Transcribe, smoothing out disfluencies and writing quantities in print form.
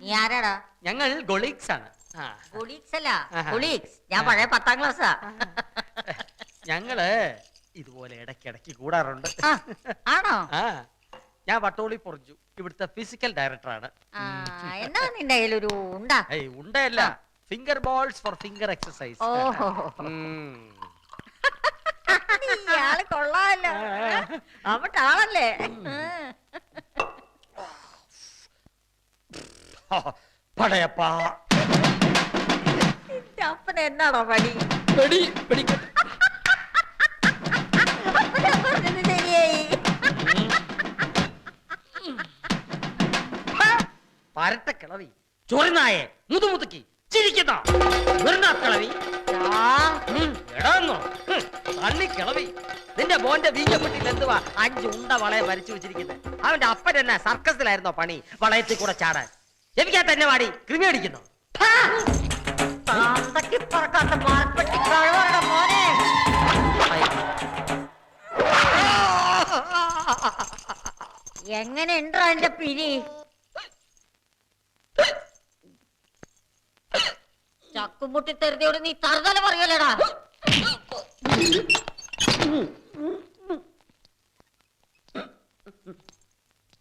നീ ആരാടാ? ഞങ്ങൾ ഗൊളീഗ്സ് ആണ്. കൊളീഗ്സ് അല്ല, കൊളീഗ്സ്. ഞാൻ പഴയ 10ാം ക്ലാസ്സാ. ഞങ്ങള് ഇതുപോലെ ഇടയ്ക്കിടയ്ക്ക് കൂടാറുണ്ട്. ആണോ? ഞാൻ വട്ടോളി പൊറിഞ്ഞു, ഇവിടുത്തെ ഫിസിക്കൽ ഡയറക്ടറാണ്. എന്നാ നിന്റെ കയ്യിലൊരു ഉണ്ടാ? ഉണ്ടല്ല, finger balls for finger exercise. ഇയാള് കൊള്ളാമല്ലോ, അവട്ടാളല്ലേ? പടയപ്പാ, അപ്പൻ എന്നാണോ പണി? ശരിയായി. പരട്ട കിളവി, ചൊറിനായെ, മുതുമുതുക്കി ചിരിക്കുന്ന കിളവി, എടാന്നോ തള്ളി കിളവി. നിന്റെ മോന്റെ വീഞ്ഞപ്പെട്ടിൽ എന്തുവാ 5 ഉണ്ട വളയെ വരച്ചു വെച്ചിരിക്കുന്നത്? അവന്റെ അപ്പൻ എന്നാ സർക്കസിലായിരുന്നോ പണി വളയത്തിൽ കൂടെ ചാടാൻ? എനിക്കാ തന്നെ വാടി കൃമി അടിക്കുന്നു. എങ്ങനെ ഉണ്ടോ എന്റെ പിരി? ചക്കുമുട്ടി തെരുതിയോട് നീ തറുതല പറയലടാ.